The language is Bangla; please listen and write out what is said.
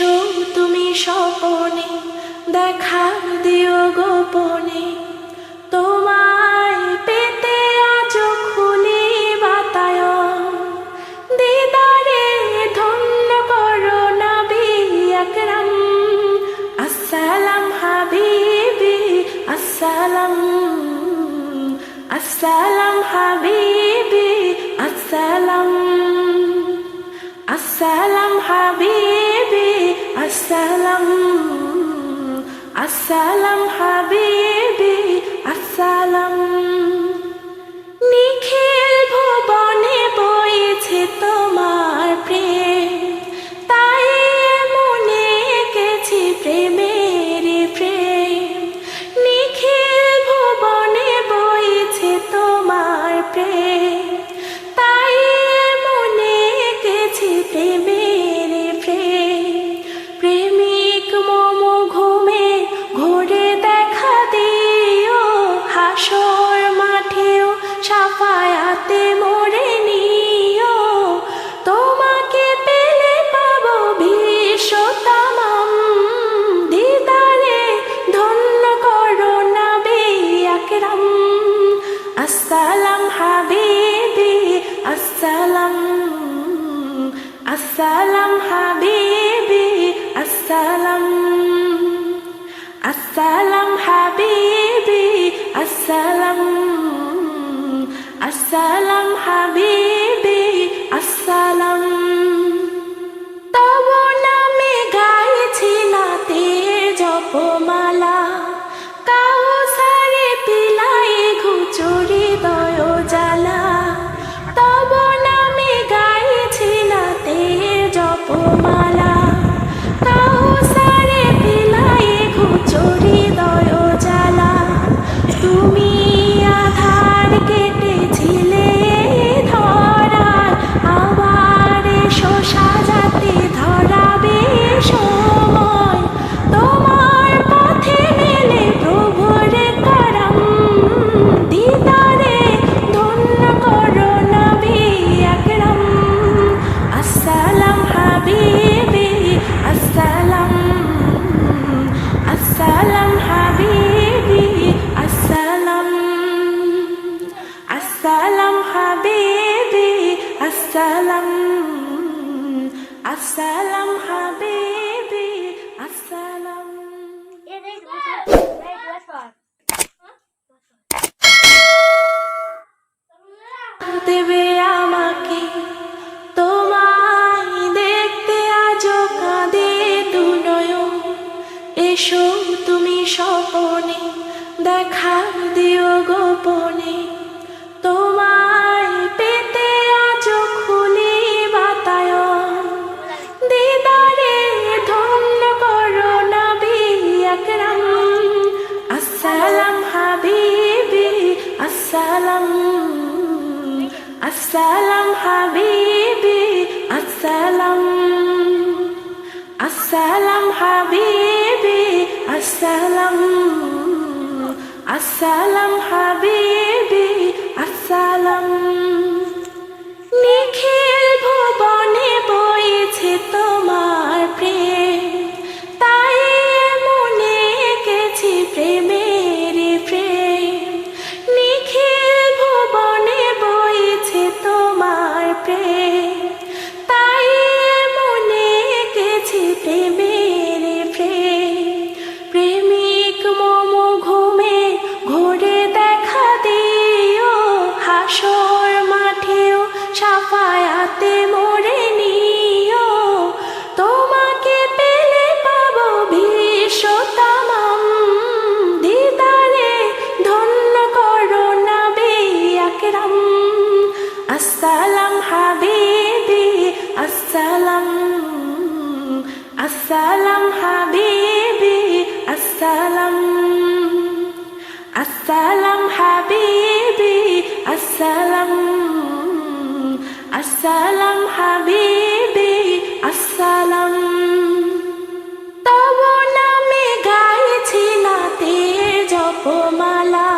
এসো তুমি স্বপনে দেখা দিও গোপনে, তোমায় পেতে আজ খুলি বাতায়ন, দিদারে ধন্য করো নবী আকরাম। আসসালাম হাবিবি আসসালাম, আসসালাম হাবিবি আসসালাম, আসসালাম হাবিবি আসসালাম, আসসালাম হাবিবি আসসালাম। নিখিল ভুবনে বইছে তোমার প্রেম, তাই মনে এঁকেছি প্রেমের প্রেম। নিখিল ভুবনে বইছে তোমার প্রেম, তাই মনে এঁকেছি প্রেমের প্রেম। প্রেমিক মম ঘুমে ঘোরে দেখা দিও, হাসর মাঠেও সাফায়াতে মোরে নিও। তোমাকে পেলে পাবো বিশ্ব তামাম, দিদারে ধন্য করো নবী আকরাম। আসসালাম হাবিবি আসসালাম, আসসালাম হাবিবি আসসালাম, আসসালাম হাবিবি আসসালাম, আসসালাম হাবিবি আসসালাম। তব নামে গাইছি নাতে জপমালা, কাউসারে পিলাই ঘুচুরি দয় জ্বালা। তব নামে গাইছি নাতে জপমালা, কাউসারে পিলাই ঘুচুরি দয় জ্বালা। তুমি আধার কেটেছিলে ধরার, আবার এসো সাজাতে ধরাবে সময়। তোমার পথে মেলে প্রভুর করম, দিদারে ধন্য করো নবী আকরাম। আসসালাম হাবিবি আসসালাম, আসসালাম হাবিবি আসসালাম, আসসালাম হাবিবি আসসালাম, আসসালাম হাবিবি আসসালাম। দেবে আমাকে তোমায় দেখতে আজো কাঁদে দু নয়ন, এসো তুমি স্বপনে দেখা দিও গোপনে। তোমায় পেতে আজো খুলি বাতায়ন, দিদারে ধন্য করো নবী আকরাম। আসসালাম হাবিবি আসসালাম, আসসালাম হাবিবি আসসালাম, আসসালাম হাবিবি আসসালাম, আসসালাম হাবিবি আসসালাম। নিখিল ভুবনে বইছে তোমার প্রেম, তাই মনে এঁকেছি প্রেমের প্রেম। নিখিল ভুবনে বইছে তোমার প্রেম, তাই মনে এঁকেছি প্রেমের প্রেম। প্রেমিক মম ঘুমে ঘোরে দেখা দিও, হাসর মাঠেও সাফায়াতে মোরে নিও। তোমাকে পেলে পাবো বিশ্ব তামাম, দিদারে ধন্য করো নবী আকরাম। আসসালাম হাবিবি আসসালাম, আসসালাম হাবিবি আসসালাম, আসসালাম হাবিবি আসসালাম, আসসালাম হাবিবি আসসালাম। তব নামে গাইছি নাতে জপমালা,